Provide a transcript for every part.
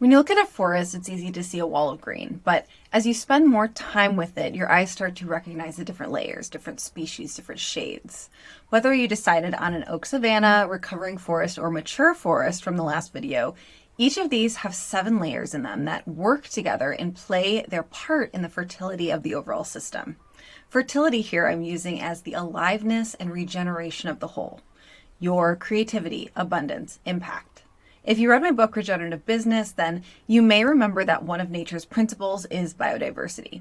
When you look at a forest, it's easy to see a wall of green, but as you spend more time with it, your eyes start to recognize the different layers, different species, different shades. Whether you decided on an oak savanna, recovering forest, or mature forest from the last video, each of these have 7 layers in them that work together and play their part in the fertility of the overall system. Fertility here I'm using as the aliveness and regeneration of the whole. Your creativity, abundance, impact. If you read my book, Regenerative Business, then you may remember that one of nature's principles is biodiversity.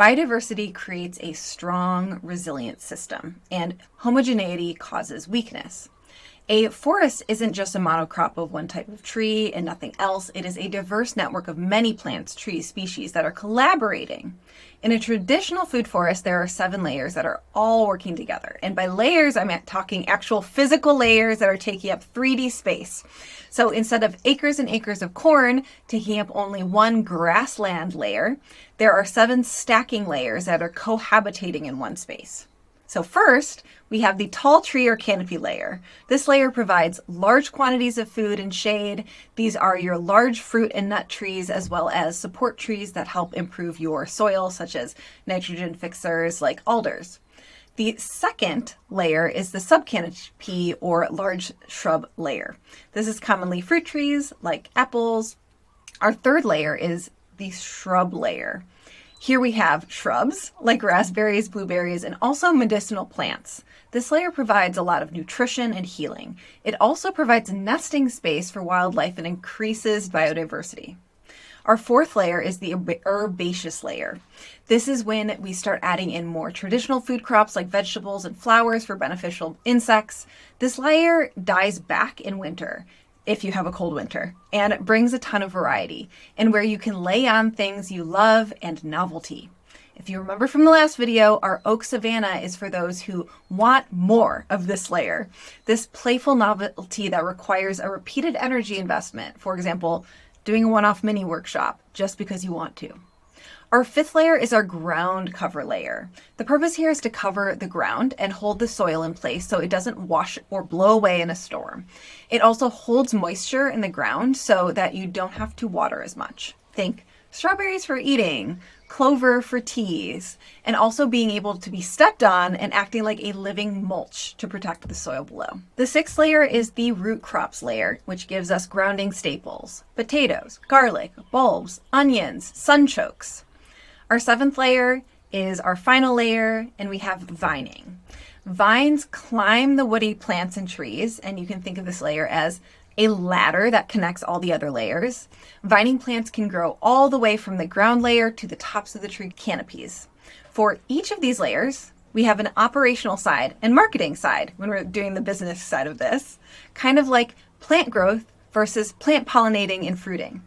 Biodiversity creates a strong, resilient system, and homogeneity causes weakness. A forest isn't just a monocrop of one type of tree and nothing else. It is a diverse network of many plants, trees, species that are collaborating. In a traditional food forest, there are 7 layers that are all working together. And by layers, I'm talking actual physical layers that are taking up 3D space. So instead of acres and acres of corn taking up only one grassland layer, there are 7 stacking layers that are cohabitating in one space. So first, we have the tall tree or canopy layer. This layer provides large quantities of food and shade. These are your large fruit and nut trees, as well as support trees that help improve your soil, such as nitrogen fixers like alders. The second layer is the sub-canopy or large shrub layer. This is commonly fruit trees like apples. Our third layer is the shrub layer. Here we have shrubs like raspberries, blueberries, and also medicinal plants. This layer provides a lot of nutrition and healing. It also provides nesting space for wildlife and increases biodiversity. Our fourth layer is the herbaceous layer. This is when we start adding in more traditional food crops like vegetables and flowers for beneficial insects. This layer dies back in winter, if you have a cold winter, and it brings a ton of variety and where you can lay on things you love and novelty. If you remember from the last video, our oak savanna is for those who want more of this layer. This playful novelty that requires a repeated energy investment. For example, doing a one-off mini workshop just because you want to. Our fifth layer is our ground cover layer. The purpose here is to cover the ground and hold the soil in place so it doesn't wash or blow away in a storm. It also holds moisture in the ground so that you don't have to water as much. Think strawberries for eating, clover for teas, and also being able to be stepped on and acting like a living mulch to protect the soil below. The sixth layer is the root crops layer, which gives us grounding staples: potatoes, garlic, bulbs, onions, sunchokes. Our seventh layer is our final layer, and we have vining. Vines climb the woody plants and trees, and you can think of this layer as a ladder that connects all the other layers. Vining plants can grow all the way from the ground layer to the tops of the tree canopies. For each of these layers, we have an operational side and marketing side when we're doing the business side of this, kind of like plant growth versus plant pollinating and fruiting.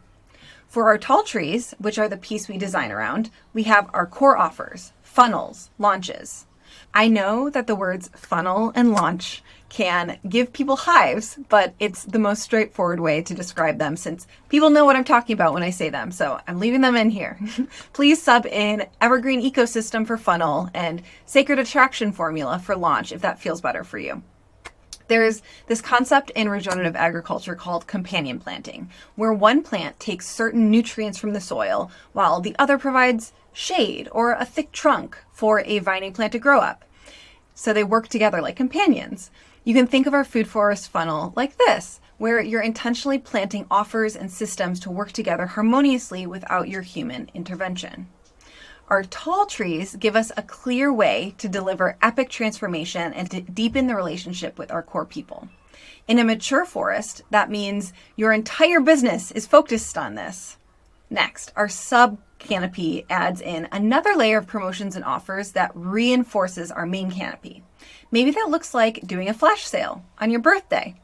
For our tall trees, which are the piece we design around, we have our core offers, funnels, launches. I know that the words funnel and launch can give people hives, but it's the most straightforward way to describe them since people know what I'm talking about when I say them, so I'm leaving them in here. Please sub in evergreen ecosystem for funnel and sacred attraction formula for launch if that feels better for you. There's this concept in regenerative agriculture called companion planting, where one plant takes certain nutrients from the soil while the other provides shade or a thick trunk for a vining plant to grow up. So they work together like companions. You can think of our food forest funnel like this, where you're intentionally planting offers and systems to work together harmoniously without your human intervention. Our tall trees give us a clear way to deliver epic transformation and to deepen the relationship with our core people. In a mature forest, that means your entire business is focused on this. Next, our sub-canopy adds in another layer of promotions and offers that reinforces our main canopy. Maybe that looks like doing a flash sale on your birthday.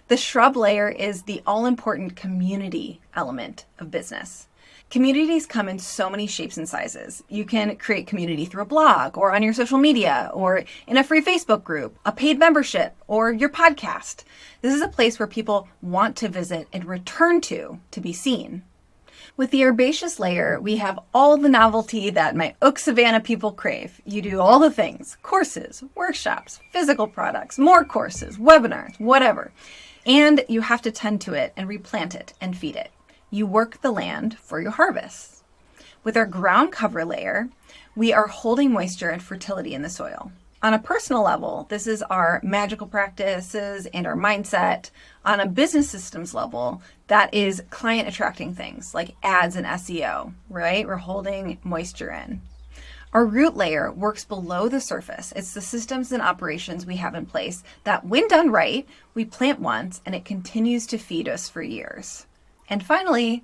The shrub layer is the all-important community element of business. Communities come in so many shapes and sizes. You can create community through a blog or on your social media or in a free Facebook group, a paid membership, or your podcast. This is a place where people want to visit and return to be seen. With the herbaceous layer, we have all the novelty that my oak savanna people crave. You do all the things: courses, workshops, physical products, more courses, webinars, whatever. And you have to tend to it and replant it and feed it. you work the land for your harvest. With our ground cover layer, we are holding moisture and fertility in the soil. On a personal level, this is our magical practices and our mindset. On a business systems level, that is client attracting things like ads and SEO, right? We're holding moisture in. Our root layer works below the surface. It's the systems and operations we have in place that, when done right, we plant once and it continues to feed us for years. And finally,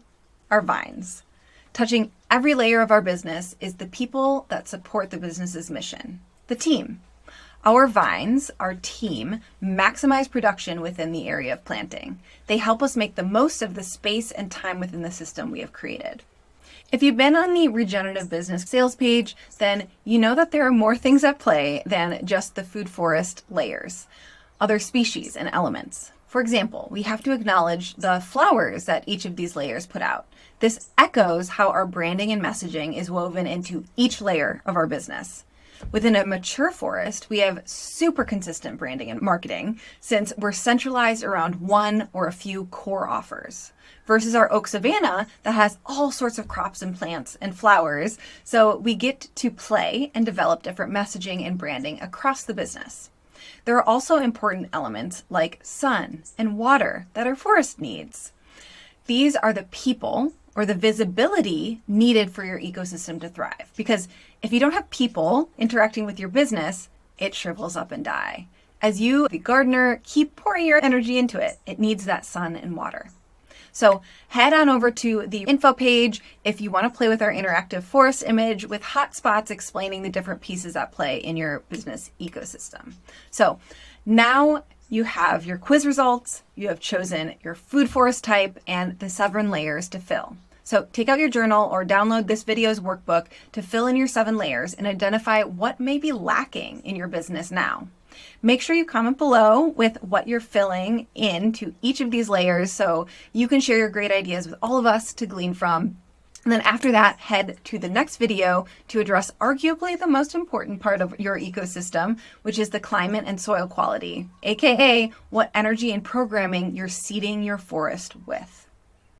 our vines. Touching every layer of our business is the people that support the business's mission, the team. Our vines, our team, maximize production within the area of planting. They help us make the most of the space and time within the system we have created. If you've been on the Regenerative Business sales page, then you know that there are more things at play than just the food forest layers, other species and elements. For example, we have to acknowledge the flowers that each of these layers put out. This echoes how our branding and messaging is woven into each layer of our business. Within a mature forest, we have super consistent branding and marketing since we're centralized around one or a few core offers, versus our oak savanna that has all sorts of crops and plants and flowers. So we get to play and develop different messaging and branding across the business. There are also important elements like sun and water that our forest needs. These are the people or the visibility needed for your ecosystem to thrive. Because if you don't have people interacting with your business, it shrivels up and die. As you, the gardener, keep pouring your energy into it, it needs that sun and water. So head on over to the info page if you want to play with our interactive forest image with hotspots explaining the different pieces at play in your business ecosystem. So now you have your quiz results, you have chosen your food forest type and the 7 layers to fill. So take out your journal or download this video's workbook to fill in your 7 layers and identify what may be lacking in your business now. Make sure you comment below with what you're filling into each of these layers so you can share your great ideas with all of us to glean from. And then after that, head to the next video to address arguably the most important part of your ecosystem, which is the climate and soil quality, aka what energy and programming you're seeding your forest with.